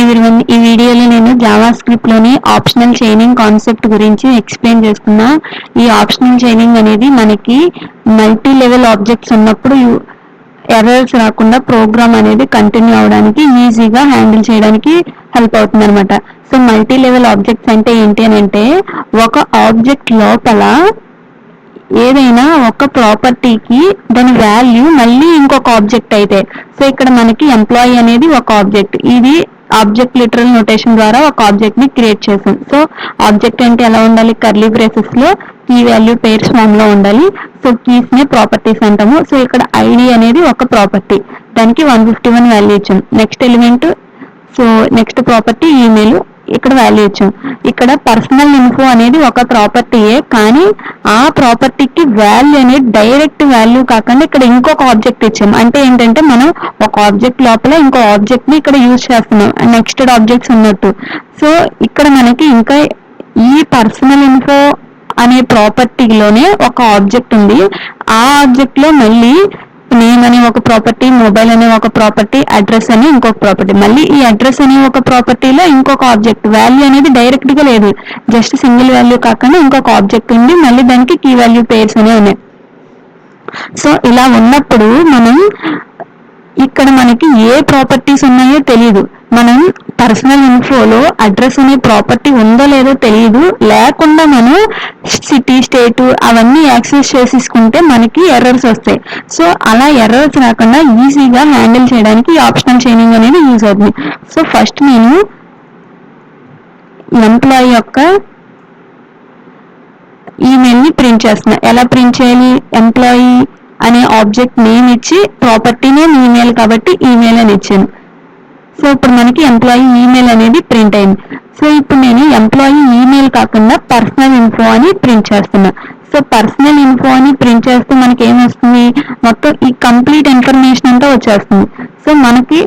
Everyone, ఈ వీడియోలో నేను జావా స్క్రిప్ట్లోని ఆప్షనల్ చైనింగ్ కాన్సెప్ట్ గురించి ఎక్స్ప్లెయిన్ చేస్తున్నా. ఈ ఆప్షనల్ చైనింగ్ అనేది మనకి మల్టీ లెవెల్ ఆబ్జెక్ట్స్ ఉన్నప్పుడు ఎర్రర్స్ రాకుండా ప్రోగ్రామ్ అనేది కంటిన్యూ అవడానికి ఈజీగా హ్యాండిల్ చేయడానికి హెల్ప్ అవుతుంది అనమాట. సో మల్టీ లెవెల్ ఆబ్జెక్ట్స్ అంటే ఏంటి అని అంటే, ఒక ఆబ్జెక్ట్ లోపల ఏదైనా ఒక ప్రాపర్టీకి దాని వాల్యూ మళ్ళీ ఇంకొక ఆబ్జెక్ట్ అయితే, సో ఇక్కడ మనకి ఎంప్లాయీ అనేది ఒక ఆబ్జెక్ట్, ఇది ఆబ్జెక్ట్ లిటరల్ నోటేషన్ ద్వారా ఒక ఆబ్జెక్ట్ ని క్రియేట్ చేసాం. సో ఆబ్జెక్ట్ అంటే ఎలా ఉండాలి, కర్లీ బ్రేసెస్ లో కీ వాల్యూ పేర్స్ ఫామ్ లో ఉండాలి. సో కీస్ ని ప్రాపర్టీస్ అంటాము. సో ఇక్కడ ఐడి అనేది ఒక ప్రాపర్టీ, దానికి 151 వాల్యూ ఇచ్చాం. Next element, so next property email, ఇక్కడ వాల్యూ ఇచ్చాం. ఇక్కడ పర్సనల్ ఇన్ఫో అనేది ఒక ప్రాపర్టీయే, కానీ ఆ ప్రాపర్టీకి వాల్యూ అనేది డైరెక్ట్ వాల్యూ కాకుండా ఇక్కడ ఇంకొక ఆబ్జెక్ట్ ఇచ్చాం. అంటే ఏంటంటే మనం ఒక ఆబ్జెక్ట్ లోపల ఇంకో ఆబ్జెక్ట్ ని ఇక్కడ యూజ్ చేస్తున్నాం, నెక్స్టెడ్ ఆబ్జెక్ట్స్ ఉన్నట్టు. సో ఇక్కడ మనకి ఇంకా ఈ పర్సనల్ ఇన్ఫో అనే ప్రాపర్టీలోనే ఒక ఆబ్జెక్ట్ ఉంది. ఆ ఆబ్జెక్ట్ లో మళ్ళీ నేమ్ అనే ఒక ప్రాపర్టీ, మొబైల్ అనే ఒక ప్రాపర్టీ, అడ్రస్ అని ఇంకొక ప్రాపర్టీ, మళ్ళీ ఈ అడ్రస్ అనే ఒక ప్రాపర్టీలో ఇంకొక ఆబ్జెక్ట్, వాల్యూ అనేది డైరెక్ట్ గా లేదు, జస్ట్ సింగిల్ వాల్యూ కాకుండా ఇంకొక ఆబ్జెక్ట్ ఉంది, మళ్ళీ దానికి కీ వాల్యూ పేర్స్ అనేవి ఉన్నాయి. సో ఇలా ఉన్నప్పుడు మనం ఇక్కడ మనకి ఏ ప్రాపర్టీస్ ఉన్నాయో తెలియదు. మనం పర్సనల్ ఇన్ఫోలో అడ్రస్ అనే ప్రాపర్టీ ఉందో లేదో తెలియదు, లేకుండా మనం సిటీ, స్టేట్ అవన్నీ యాక్సెస్ చేసేసుకుంటే మనకి ఎర్రర్స్ వస్తాయి. సో అలా ఎర్రర్స్ రాకుండా ఈజీగా హ్యాండిల్ చేయడానికి ఆప్షనల్ చైనింగ్ అనేది యూజ్ అవుతుంది. సో ఫస్ట్ నేను ఎంప్లాయీ యొక్క ఈమెయిల్ ని ప్రింట్ చేస్తున్నా. ఎలా ప్రింట్ చేయాలి, ఎంప్లాయీ అనే ఆబ్జెక్ట్ నేమ్ ఇచ్చి ప్రాపర్టీ నేమ్ ఈమెయిల్ కాబట్టి ఈమెయిల్ అని ఇచ్చాను. సో ఇప్పుడు మనకి ఎంప్లాయీ ఈమెయిల్ అనేది ప్రింట్ అయింది. సో ఇప్పుడు నేను ఎంప్లాయీ ఈమెయిల్ కాకుండా పర్సనల్ ఇన్ఫో అని ప్రింట్ చేస్తున్నా. సో పర్సనల్ ఇన్ఫో అని ప్రింట్ చేస్తే మనకి ఏం వస్తుంది, మొత్తం ఈ కంప్లీట్ ఇన్ఫర్మేషన్ అంతా వచ్చేస్తుంది. సో మనకి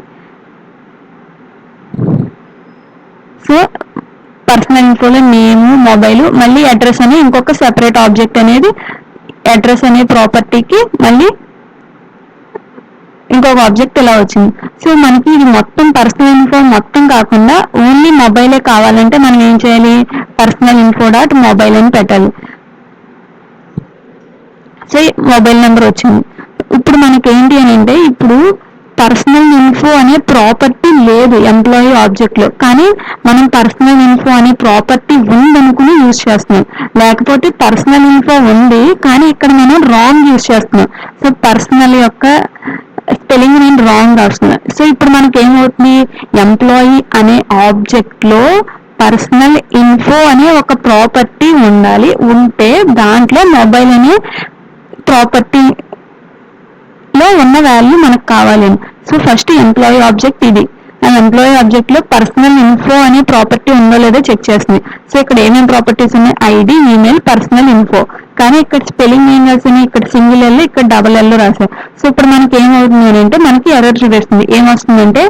సో పర్సనల్ ఇన్ఫోలో నేమ్, మొబైల్, మళ్ళీ అడ్రస్ అనే ఇంకొక సెపరేట్ ఆబ్జెక్ట్ అనేది అడ్రస్ అనే ప్రాపర్టీకి మళ్ళీ ఇంకొక ఆబ్జెక్ట్ ఇలా వచ్చింది. సో మనకి ఇది మొత్తం పర్సనల్ ఇన్ఫో మొత్తం కాకుండా ఓన్లీ మొబైలే కావాలంటే మనం ఏం చేయాలి, పర్సనల్ ఇన్ఫో డాట్ మొబైల్ అని పెట్టాలి. సో మొబైల్ నెంబర్ వచ్చింది. ఇప్పుడు మనకి ఏంటి అని అంటే, ఇప్పుడు పర్సనల్ ఇన్ఫో అనే ప్రాపర్టీ లేదు ఎంప్లాయీ ఆబ్జెక్ట్ లో, కానీ మనం పర్సనల్ ఇన్ఫో అనే ప్రాపర్టీ ఉందనుకుని యూజ్ చేస్తున్నాం. లేకపోతే పర్సనల్ ఇన్ఫో ఉంది కానీ ఇక్కడ మనం రాంగ్ యూజ్ చేస్తున్నాం. సో పర్సనల్ యొక్క స్పెల్లింగ్ నేను రాంగ్ రాస్తున్నా. సో ఇప్పుడు మనకి ఏమవుతుంది, ఎంప్లాయీ అనే ఆబ్జెక్ట్ లో పర్సనల్ ఇన్ఫో అనే ఒక ప్రాపర్టీ ఉండాలి, ఉంటే దాంట్లో మొబైల్ అనే ప్రాపర్టీ లో ఉన్న వాల్యూ మనకు కావాలి. సో ఫస్ట్ ఎంప్లాయీ ఆబ్జెక్ట్ ఇది, ఆ ఎంప్లాయీ ఆబ్జెక్ట్ లో పర్సనల్ ఇన్ఫో అనే ప్రాపర్టీ ఉందో లేదో చెక్ చేస్తుంది. సో ఇక్కడ ఏమేమి ప్రాపర్టీస్ ఉన్నాయి, ఐడి, ఈమెయిల్, పర్సనల్ ఇన్ఫో, కానీ ఇక్కడ స్పెల్లింగ్ ఏం రాసాను, ఇక్కడ సింగిల్ ఎల్, ఇక్కడ డబల్ ఎల్ రాసాను. సో ఇప్పుడు మనకి ఏమవుతుంది అంటే, మనకి ఎర్రర్ చూపిస్తుంది. ఏమొస్తుందంటే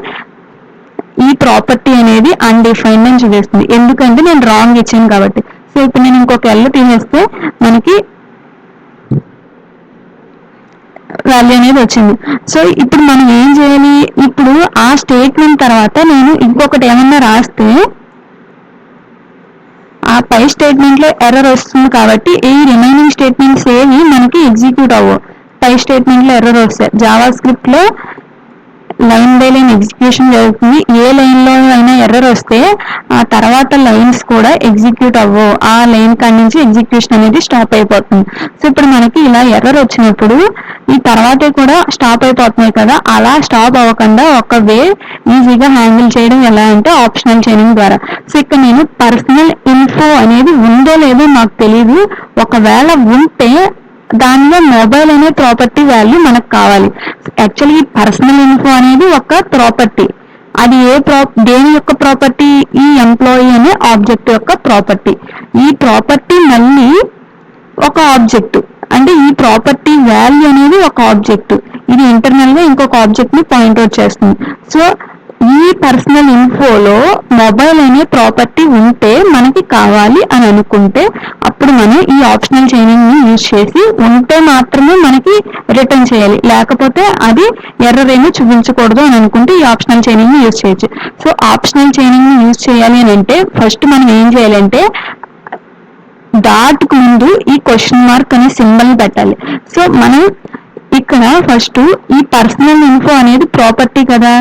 ఈ ప్రాపర్టీ అనేది అన్డిఫైన్డ్ అని చూపిస్తుంది, ఎందుకంటే నేను రాంగ్ ఇచ్చాను కాబట్టి. సో ఇప్పుడు నేను ఇంకొక ఎల్ తీసేస్తే మనకి వాల్యూ అనేది వచ్చింది. సో ఇప్పుడు మనం ఏం చేయాలి, ఇప్పుడు ఆ స్టేట్మెంట్ తర్వాత నేను ఇంకొకటి ఏమన్నా రాస్తే ఆ పై స్టేట్మెంట్ లో ఎర్రర్ వస్తుంది కాబట్టి ఈ రిమైనింగ్ స్టేట్మెంట్స్ ఏవి మనకి ఎగ్జిక్యూట్ అవ్వవు. పై స్టేట్మెంట్ లో ఎర్రర్ వస్తాయి. జావా స్క్రిప్ట్ లో లైన్ బై లైన్ ఎగ్జిక్యూషన్ జరుగుతుంది. ఏ లైన్ లో అయినా ఎర్రర్ వస్తే ఆ తర్వాత లైన్స్ కూడా ఎగ్జిక్యూట్ అవ్వవు, ఆ లైన్ కాడి నుంచి ఎగ్జిక్యూషన్ అనేది స్టాప్ అయిపోతుంది. సో ఇప్పుడు మనకి ఇలా ఎర్రర్ వచ్చినప్పుడు ఈ తర్వాతే కూడా స్టాప్ అయిపోతున్నాయి కదా, అలా స్టాప్ అవ్వకుండా ఒక వే ఈజీగా హ్యాండిల్ చేయడం ఎలా అంటే ఆప్షనల్ చైనింగ్ ద్వారా. సో ఇక్కడ నేను పర్సనల్ ఇన్ఫో అనేది ఉందో లేదో నాకు తెలియదు, ఒకవేళ ఉంటే దానిలో మొబైల్ అనే ప్రాపర్టీ వాల్యూ మనకు కావాలి. యాక్చువల్లీ ఈ పర్సనల్ ఇన్ఫో అనేది ఒక ప్రాపర్టీ, అది దేని యొక్క ప్రాపర్టీ, ఈ ఎంప్లాయీ అనే ఆబ్జెక్ట్ యొక్క ప్రాపర్టీ. ఈ ప్రాపర్టీ మళ్ళీ ఒక ఆబ్జెక్ట్, అంటే ఈ ప్రాపర్టీ వాల్యూ అనేది ఒక ఆబ్జెక్ట్, ఇది ఇంటర్నల్ గా ఇంకొక ఆబ్జెక్ట్ ని పాయింట్అవుట్ చేస్తుంది. సో ఈ పర్సనల్ ఇన్ఫోలో మొబైల్ అనే ప్రాపర్టీ ఉంటే మనకి కావాలి అని అనుకుంటే అప్పుడు మనం ఈ ఆప్షనల్ చైనింగ్ ని యూజ్ చేసి ఉంటే మాత్రమే మనకి రిటర్న్ చేయాలి, లేకపోతే అది ఎర్రర్ ఏమీ చూపించకూడదు అని అనుకుంటే ఈ ఆప్షనల్ చైనింగ్ ని యూజ్ చేయొచ్చు. సో ఆప్షనల్ చైనింగ్ ని యూజ్ చేయాలి అని అంటే ఫస్ట్ మనం ఏం చేయాలంటే డాట్ కు ముందు ఈ క్వశ్చన్ మార్క్ అనే సింబల్ పెట్టాలి. సో మనం ఇక్కడ ఫస్ట్ ఈ పర్సనల్ ఇన్ఫో అనేది ప్రాపర్టీ కదా,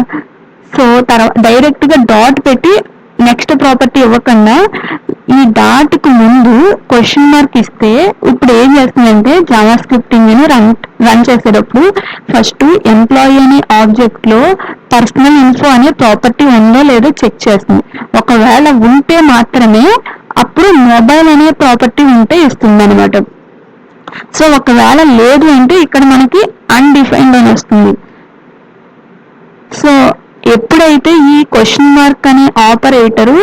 సో తర్వాత డైరెక్ట్ గా డాట్ పెట్టి నెక్స్ట్ ప్రాపర్టీ ఇవ్వకుండా ఈ డాట్ కు ముందు క్వశ్చన్ మార్క్ ఇస్తే ఇప్పుడు ఏం చేస్తుందంటే జావా స్క్రిప్టింగ్ ని రన్ చేసేటప్పుడు ఫస్ట్ ఎంప్లాయీ అనే ఆబ్జెక్ట్ లో పర్సనల్ ఇన్ఫో అనే ప్రాపర్టీ ఉందో లేదో చెక్ చేస్తుంది. ఒకవేళ ఉంటే మాత్రమే అప్పుడు మొబైల్ అనే ప్రాపర్టీ ఉంటే ఇస్తుంది అనమాట. సో ఒకవేళ లేదు అంటే ఇక్కడ మనకి అన్డిఫైన్డ్ అని వస్తుంది. సో ఎప్పుడైతే ఈ క్వశ్చన్ మార్క్ అనే ఆపరేటరు,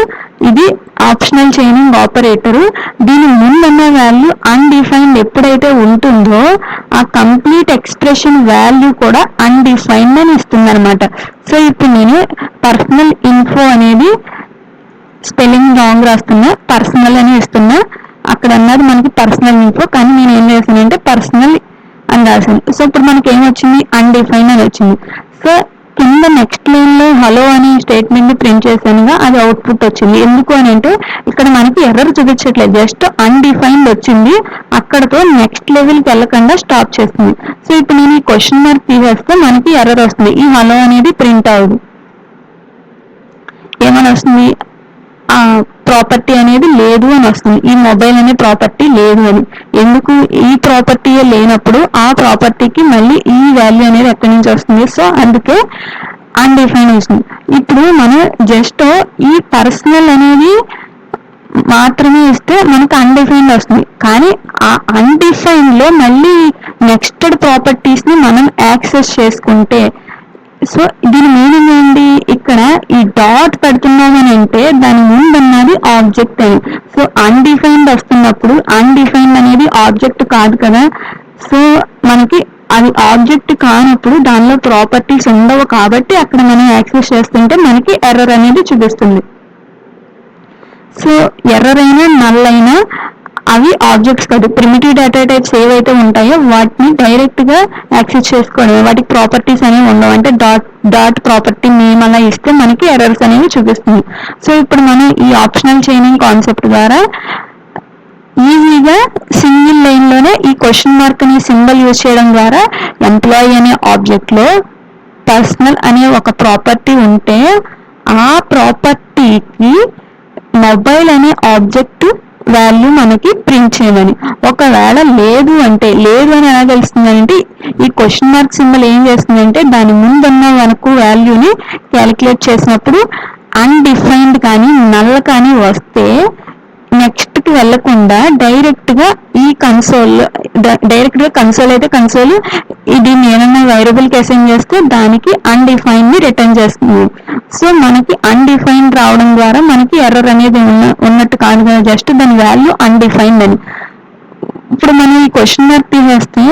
ఇది ఆప్షనల్ చైనింగ్ ఆపరేటరు, దీని ముందున్న వాల్యూ అన్డిఫైన్డ్ ఎప్పుడైతే ఉంటుందో ఆ కంప్లీట్ ఎక్స్ప్రెషన్ వాల్యూ కూడా అన్డిఫైన్డ్ అని ఇస్తుంది అనమాట. సో ఇప్పుడు నేను పర్సనల్ ఇన్ఫో అనేది స్పెల్లింగ్ రాంగ్ రాస్తున్నా, పర్సనల్ అని ఇస్తున్నా. అక్కడ అన్నది మనకి పర్సనల్ ఇన్ఫో, కానీ నేను ఏం చేశానంటే పర్సనల్ అని రాశాను. సో ఇప్పుడు మనకి ఏమొచ్చింది, అన్డిఫైన్డ్ అని వచ్చింది. సో కింద నెక్స్ట్ లైన్ లో హలో అనే స్టేట్మెంట్ ని ప్రింట్ చేశానుగా, అది అవుట్పుట్ వచ్చింది. ఎందుకు అని అంటే ఇక్కడ మనకి ఎర్రర్ చూపించట్లేదు, జస్ట్ అన్డిఫైన్డ్ వచ్చింది, అక్కడతో నెక్స్ట్ లెవెల్ కి వెళ్ళకుండా స్టాప్ చేస్తుంది. సో ఇప్పుడు నేను ఈ క్వశ్చన్ మార్క్ తీసేస్తే మనకి ఎర్రర్ వస్తుంది, ఈ హలో అనేది ప్రింట్ అవ్వదు. ఏమని వస్తుంది, ఆ ప్రాపర్టీ అనేది లేదు అని వస్తుంది, ఈ మొబైల్ అనే ప్రాపర్టీ లేదు అని. ఎందుకు, ఈ ప్రాపర్టీ లేనప్పుడు ఆ ప్రాపర్టీకి మళ్ళీ ఈ వాల్యూ అనేది ఎక్కడి నుంచి వస్తుంది, సో అందుకే అన్డిఫైన్ వస్తుంది. ఇప్పుడు మనం జస్ట్ ఈ పర్సనల్ అనేది మాత్రమే ఇస్తే మనకు అన్డిఫైన్డ్ వస్తుంది, కానీ ఆ అన్డిఫైన్డ్ లో మళ్ళీ నెక్స్టెడ్ ప్రాపర్టీస్ ని మనం యాక్సెస్ చేసుకుంటే, సో దీని మీనింగ్ ఏంటి, ఇక్కడ ఈ డాట్ పెడుతున్నామని అంటే దాని ముందు ఉన్నది ఆబ్జెక్ట్ అని. సో అన్డిఫైన్డ్ వస్తున్నప్పుడు అన్డిఫైన్డ్ అనేది ఆబ్జెక్ట్ కాదు కదా, సో మనకి అది ఆబ్జెక్ట్ కానప్పుడు దానిలో ప్రాపర్టీస్ ఉండవు, కాబట్టి అక్కడ మనం యాక్సెస్ చేస్తుంటే మనకి ఎర్రర్ అనేది చూపిస్తుంది. సో ఎర్రర్ అయినా నల్ అయినా అవి ఆబ్జెక్ట్స్ కాదు, ప్రిమిటివ్ డేటా టైప్స్ ఏవైతే ఉంటాయో వాటిని డైరెక్ట్ గా యాక్సెస్ చేసుకోవడం, వాటికి ప్రాపర్టీస్ అనేవి ఉండవు. అంటే డాట్ ప్రాపర్టీ నేమ్ అలా ఇస్తే మనకి ఎర్రర్స్ అనేవి చూపిస్తుంది. సో ఇప్పుడు మనం ఈ ఆప్షనల్ చైనింగ్ కాన్సెప్ట్ ద్వారా ఈజీగా సింగిల్ లైన్ లోనే ఈ క్వశ్చన్ మార్క్ అనే సింబల్ యూజ్ చేయడం ద్వారా ఎంప్లాయీ అనే ఆబ్జెక్ట్ లో పర్సనల్ అనే ఒక ప్రాపర్టీ ఉంటే ఆ ప్రాపర్టీకి మొబైల్ అనే ఆబ్జెక్ట్ వాల్యూ మనకి ప్రింట్ చేయమని. ఒకవేళ లేదు అంటే, లేదు అని ఎలా తెలుస్తుంది అంటే ఈ క్వశ్చన్ మార్క్ సింబల్ ఏం చేస్తుందంటే దాని ముందున్న మనకు వాల్యూని క్యాలిక్యులేట్ చేసినప్పుడు అన్డిఫైన్డ్ కానీ నల్ కానీ వస్తే నెక్స్ట్ కి వెళ్లకుండా డైరెక్ట్ గా ఈ కన్సోల్, డైరెక్ట్ గా కన్సోల్ అయితే కన్సోల్ దీన్ని ఏమైనా వేరియబుల్ కి అసైన్ చేస్తే దానికి అన్డిఫైన్డ్ ని రిటర్న్ చేస్తుంది. సో మనకి అన్డిఫైన్డ్ రావడం ద్వారా మనకి ఎర్రర్ అనేది ఉన్నట్టు కాదు కదా, జస్ట్ దాని వాల్యూ అన్డిఫైన్డ్ అని. ఇప్పుడు మనం ఈ క్వశ్చన్ మార్క్ తీసేస్తే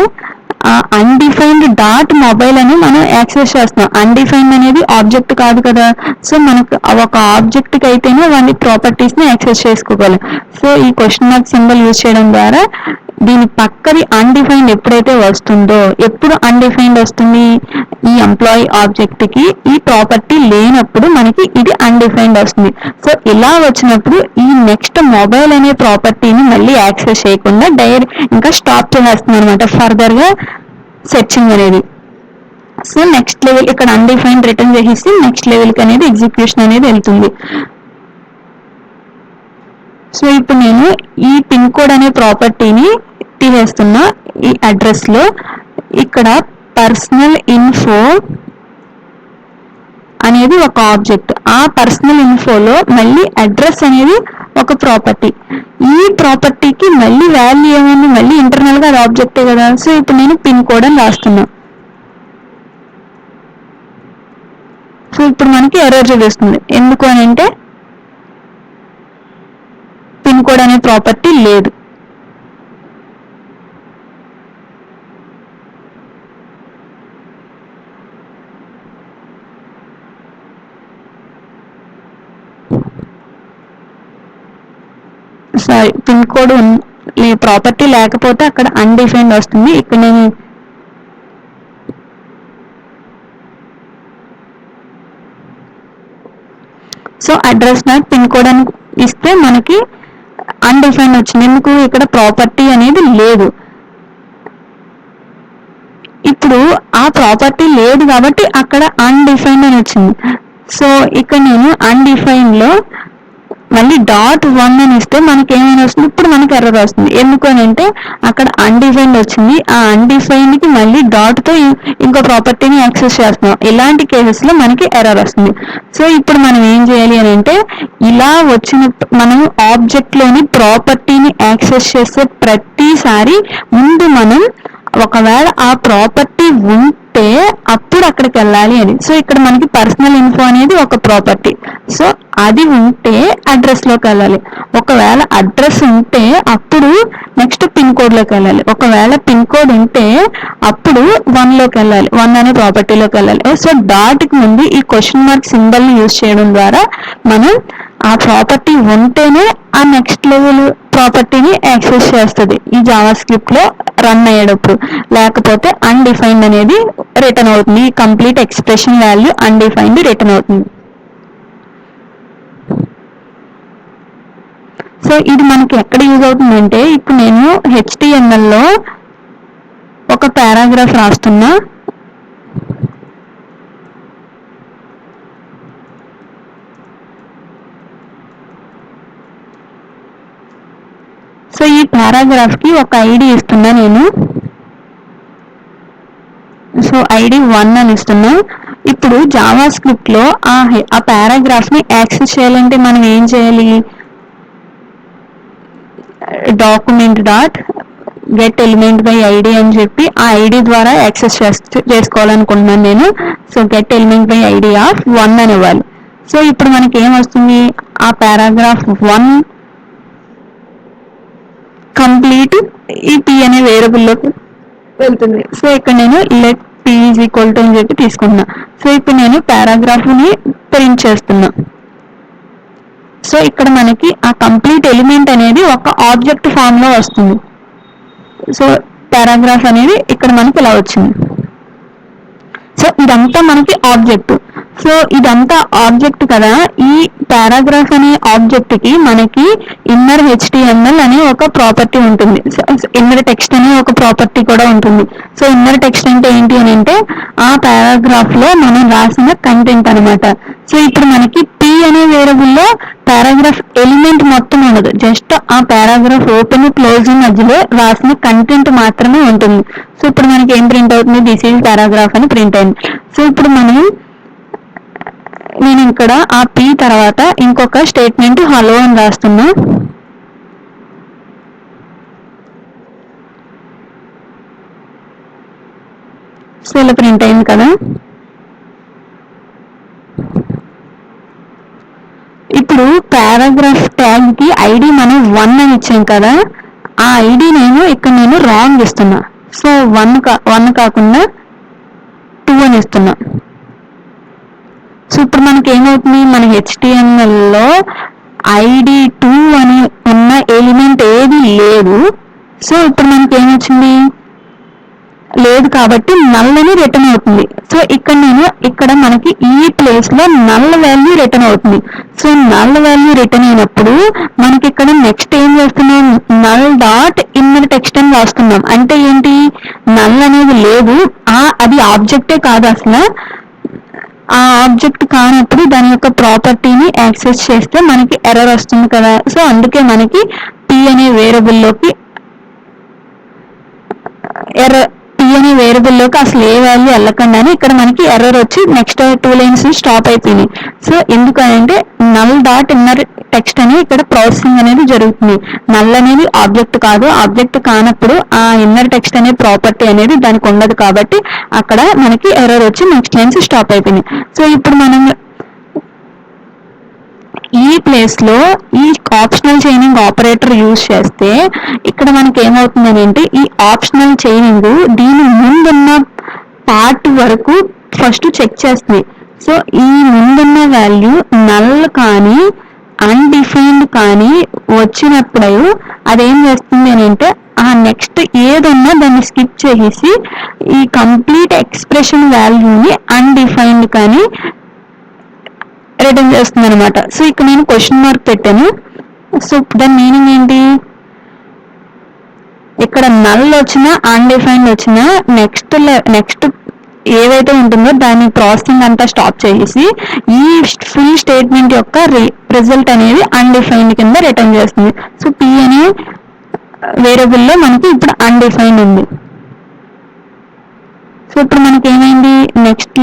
ఆ అన్డిఫైన్డ్ డాట్ మొబైల్ అని మనం యాక్సెస్ చేస్తున్నాం. అన్డిఫైన్డ్ అనేది ఆబ్జెక్ట్ కాదు కదా, సో మనకు ఒక ఆబ్జెక్ట్ కి అయితేనే వాటి ప్రాపర్టీస్ ని యాక్సెస్ చేసుకోగలం. సో ఈ క్వశ్చన్ మార్క్ సింబల్ యూజ్ చేయడం ద్వారా దీని పక్కది అన్డిఫైన్డ్ ఎప్పుడైతే వస్తుందో, ఎప్పుడు అన్డిఫైన్డ్ వస్తుంది, ఈ ఎంప్లాయీ ఆబ్జెక్ట్ కి ఈ ప్రాపర్టీ లేనప్పుడు మనకి ఇది అన్డిఫైన్డ్ వస్తుంది. సో ఇలా వచ్చినప్పుడు ఈ నెక్స్ట్ మొబైల్ అనే ప్రాపర్టీని మళ్ళీ యాక్సెస్ చేయకుండా ఇంకా స్టాప్ చేసేస్తుంది అనమాట ఫర్దర్ గా సెర్చింగ్ అనేది. సో నెక్స్ట్ లెవెల్ ఇక్కడ అన్డిఫైన్డ్ రిటర్న్ చేసేసి నెక్స్ట్ లెవెల్ కి అనేది ఎగ్జిక్యూషన్ అనేది వెళ్తుంది. సో ఇప్పుడు నేను ఈ పిన్ కోడ్ అనే ప్రాపర్టీని తీసేస్తున్నా. ఈ అడ్రస్ లో ఇక్కడ పర్సనల్ ఇన్ఫో అనేది ఒక ఆబ్జెక్ట్, ఆ పర్సనల్ ఇన్ఫోలో మళ్ళీ అడ్రస్ అనేది ఒక ప్రాపర్టీ, ఈ ప్రాపర్టీకి మళ్ళీ వాల్యూ ఏమైంది, మళ్ళీ ఇంటర్నల్ గా అది ఆబ్జెక్టే కదా. సో ఇప్పుడు నేను పిన్ కోడ్ అని రాస్తున్నా. సో ఇప్పుడు మనకి ఎర్రర్ చూపిస్తుంది, ఎందుకు అని అంటే పిన్ కోడ్ అనే ప్రాపర్టీ లేదు. సారీ పిన్ కోడ్ ప్రాపర్టీ లేకపోతే అక్కడ అన్డిఫైన్డ్ వస్తుంది. ఇక్కడ నేను so address dot pin code అని ఇస్తే మనకి అన్డిఫైన్డ్ వచ్చింది. ఎందుకు ఇక్కడ ప్రాపర్టీ అనేది లేదు. ఇప్పుడు ఆ ప్రాపర్టీ లేదు కాబట్టి అక్కడ అన్డిఫైన్డ్ అని వచ్చింది. సో ఇక్కడ నేను అన్డిఫైన్డ్ లో మళ్ళీ .1 అని ఇస్తే మనకి ఏమైనా వస్తుంది, ఇప్పుడు మనకి ఎర్రర్ వస్తుంది. ఎందుకు అని అంటే అక్కడ అన్డిఫైన్డ్ వచ్చింది, ఆ అన్డిఫైన్డ్ కి మళ్ళీ తో ఇంకో ప్రాపర్టీని యాక్సెస్ చేస్తున్నాం. ఇలాంటి కేసెస్ లో మనకి ఎర్రర్ వస్తుంది. సో ఇప్పుడు మనం ఏం చేయాలి అని అంటే ఇలా వచ్చిన మనం ఆబ్జెక్ట్ లోని ప్రాపర్టీని యాక్సెస్ చేసే ప్రతిసారి ముందు మనం ఒకవేళ ఆ ప్రాపర్టీ ఉంటే అప్పుడు అక్కడికి వెళ్ళాలి అని. సో ఇక్కడ మనకి పర్సనల్ ఇన్ఫో అనేది ఒక ప్రాపర్టీ. సో అది ఉంటే అడ్రస్ లోకి వెళ్ళాలి. ఒకవేళ అడ్రస్ ఉంటే అప్పుడు నెక్స్ట్ పిన్ కోడ్ లోకి వెళ్ళాలి. ఒకవేళ పిన్ కోడ్ ఉంటే అప్పుడు 1 లోకి వెళ్ళాలి, 1 అనే ప్రాపర్టీలోకి వెళ్ళాలి. సో డాట్ కి ముందు ఈ క్వశ్చన్ మార్క్ సింబల్ ని యూజ్ చేయడం ద్వారా మనం ఆ ప్రాపర్టీ ఉంటేనే ఆ నెక్స్ట్ లెవెల్ ప్రాపర్టీని యాక్సెస్ చేస్తుంది ఈ జావా స్క్రిప్ట్ లో రన్ అయ్యేటప్పుడు. లేకపోతే అన్డిఫైన్డ్ అనేది రిటర్న్ అవుతుంది. Complete expression value undefined return అవుతుంది. సో ఇది మనకి ఎక్కడ యూజ్ అవుతుందంటే ఇప్పుడు నేను HTML లో ఒక పారాగ్రాఫ్ రాస్తున్నా. సో ఈ పారాగ్రాఫ్ కి ఒక ఐడి ఇస్తున్నా నేను. సో ఐడి 1 అని ఇస్తున్నా. ఇప్పుడు జావా స్క్రిప్ట్ లో ఆ పారాగ్రాఫ్ ని యాక్సెస్ చేయాలంటే మనం ఏం చేయాలి, document dot get element by ID అని చెప్పి ఆ ఐడి ద్వారా యాక్సెస్ చేసుకోవాలనుకుంటున్నాను నేను. So get element by ID of 1 అని ఇవ్వాలి. సో ఇప్పుడు మనకి ఏం వస్తుంది, ఆ పారాగ్రాఫ్ 1 కంప్లీట్ ఈ p అనే వేరియబుల్లోకి వెళ్తుంది. సో ఇక్కడ నేను let p is equal to అని చెప్పి తీసుకుంటున్నా. సో ఇప్పుడు నేను పారాగ్రాఫ్ ని ప్రింట్ చేస్తున్నా. సో ఇక్కడ మనకి ఆ కంప్లీట్ ఎలిమెంట్ అనేది ఒక ఆబ్జెక్ట్ ఫామ్ లో వస్తుంది. సో పారాగ్రాఫ్ అనేది ఇక్కడ మనకి ఇలా వచ్చింది. సో ఇదంతా మనకి ఆబ్జెక్ట్. సో ఇదంతా ఆబ్జెక్ట్ కదా. ఈ పారాగ్రాఫ్ అనే ఆబ్జెక్ట్ కి మనకి ఇన్నర్ HTML అనే ఒక ప్రాపర్టీ ఉంటుంది. ఇన్నర్ టెక్స్ట్ అనే ఒక ప్రాపర్టీ కూడా ఉంటుంది. సో ఇన్నర్ టెక్స్ట్ అంటే ఏంటి అని అంటే ఆ పారాగ్రాఫ్ లో మనం రాసిన కంటెంట్ అనమాట. సో ఇప్పుడు మనకి p అనే వేరియబుల్ లో పారాగ్రాఫ్ ఎలిమెంట్ మొత్తం ఉండదు, జస్ట్ ఆ పారాగ్రాఫ్ ఓపెన్ క్లోజ్ మధ్యలో రాసిన కంటెంట్ మాత్రమే ఉంటుంది. సో ఇప్పుడు మనకి ఏం ప్రింట్ అవుతుంది, దిస్ ఈజ్ పారాగ్రాఫ్ అని ప్రింట్ అయింది. సో ఇప్పుడు నేను ఇక్కడ ఆ p తర్వాత ఇంకొక స్టేట్మెంట్ హలో అని రాస్తున్నా. సో ఇలా ప్రింట్ అయింది కదా. ఇప్పుడు పారాగ్రాఫ్ ట్యాగ్ కి ఐడి మనం 1 అని ఇచ్చాం కదా, ఆ ఐడి ఇక్కడ నేను రాంగ్ ఇస్తున్నా. సో 1 కాకుండా 2 అని ఇస్తున్నా. సో ఇప్పుడు మనకి ఏమవుతుంది, మన HTML లో ఐడి 2 అని ఉన్న ఎలిమెంట్ ఏది లేదు. సో ఇప్పుడు మనకి ఏమొచ్చింది, లేదు కాబట్టి నల్ అని రిటర్న్ అవుతుంది. సో ఇక్కడ మనకి ఈ ప్లేస్ లో నల్ వాల్యూ రిటర్న్ అవుతుంది. సో నల్ వాల్యూ రిటర్న్ అయినప్పుడు మనకి ఇక్కడ నెక్స్ట్ ఏం చేస్తున్నాం, నల్ డాట్ ఇన్నర్ టెక్స్ట్ అని రాస్తున్నాం. అంటే ఏంటి, నల్ అనేది లేదు, అది ఆబ్జెక్టే కాదు అసలు. ఆ ఆబ్జెక్ట్ కానప్పుడు దాని యొక్క ప్రాపర్టీని యాక్సెస్ చేస్తే మనకి ఎర్రర్ వస్తుంది కదా. సో అందుకే మనకి p అనే వేరియబుల్లోకి అసలు ఏ వాల్యూ వెళ్ళకుండా ఇక్కడ మనకి ఎర్రర్ వచ్చి నెక్స్ట్ 2 లైన్స్ స్టాప్ అయిపోయినాయి. సో ఎందుకంటే నల్ డాట్ ఇన్నర్ టెక్స్ట్ అని ఇక్కడ ప్రాసెసింగ్ అనేది జరుగుతుంది. నల్ అనేది ఆబ్జెక్ట్ కాదు, ఆబ్జెక్ట్ కానప్పుడు ఆ ఇన్నర్ టెక్స్ట్ అనే ప్రాపర్టీ అనేది దానికి ఉండదు కాబట్టి అక్కడ మనకి ఎర్రర్ వచ్చి నెక్స్ట్ లైన్స్ స్టాప్ అయిపోయినాయి. సో ఇప్పుడు మనం ఈ ప్లేస్ లో ఈ ఆప్షనల్ చైనింగ్ ఆపరేటర్ యూజ్ చేస్తే ఇక్కడ మనకి ఏమవుతుంది అంటే ఈ ఆప్షనల్ చైనింగ్ దీని ముందున్న పార్ట్ వరకు ఫస్ట్ చెక్ చేస్తుంది. సో ఈ ముందున్న వాల్యూ నల్ కానీ అన్డిఫైన్డ్ కానీ వచ్చినప్పుడు అదేం చేస్తుంది అని అంటే ఆ నెక్స్ట్ ఏదన్నా దాన్ని స్కిప్ చేసేసి ఈ కంప్లీట్ ఎక్స్ప్రెషన్ వాల్యూని అన్డిఫైన్డ్ కానీ రిటర్న్ చేస్తుంది అనమాట. సో ఇక్కడ నేను క్వశ్చన్ మార్క్ పెట్టాను. సో దాని మీనింగ్ ఏంటి, ఇక్కడ నల్ వచ్చినా అన్డిఫైన్డ్ వచ్చినా నెక్స్ట్ ఏవైతే ఉంటుందో దాని ప్రాసెసింగ్ అంతా స్టాప్ చేసి ఈ ఫుల్ స్టేట్మెంట్ యొక్క రిజల్ట్ అనేది అన్డిఫైన్డ్ కింద రిటర్న్ చేస్తుంది. సో పి అనే వేరియబుల్లో మనకి ఇప్పుడు అన్డిఫైన్డ్ ఉంది. సో ఇప్పుడు మనకి ఏమైంది, నెక్స్ట్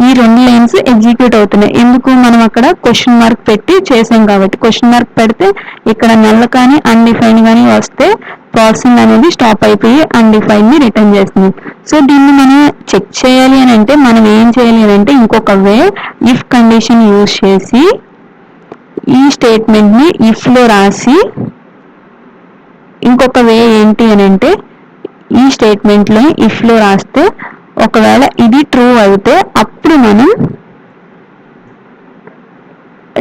ఈ 2 లైన్స్ ఎగ్జిక్యూట్ అవుతున్నాయి. ఎందుకు, మనం అక్కడ క్వశ్చన్ మార్క్ పెట్టి చేసాం కాబట్టి. క్వశ్చన్ మార్క్ పెడితే ఇక్కడ నల్ కానీ అన్డిఫైన్డ్ కానీ వస్తే ప్రాసెసింగ్ అనేది స్టాప్ అయిపోయి అన్డిఫైన్డ్ ని రిటర్న్ చేస్తుంది. సో దీన్ని మనం చెక్ చేయాలి అని అంటే మనం ఏం చేయాలి అని అంటే ఇంకొక వే, ఇఫ్ కండిషన్ యూజ్ చేసి ఈ స్టేట్మెంట్ ని ఇఫ్ లో రాసి, ఇంకొక వే ఏంటి అని అంటే ఈ స్టేట్మెంట్ లో ఇఫ్ లో రాస్తే ఒకవేళ ఇది ట్రూ అయితే అప్పుడు మనం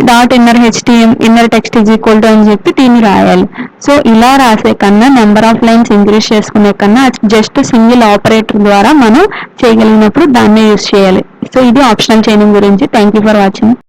dot inner text is equal to అని చెప్పి దీన్ని రాయాలి. సో ఇలా రాసే కన్నా నెంబర్ ఆఫ్ లైన్స్ ఇంక్రీజ్ చేసుకునే కన్నా జస్ట్ సింగిల్ ఆపరేటర్ ద్వారా మనం చేయగలిగినప్పుడు దాన్నే యూజ్ చేయాలి. సో ఇది ఆప్షనల్ చైనింగ్ గురించి. Thank you for watching.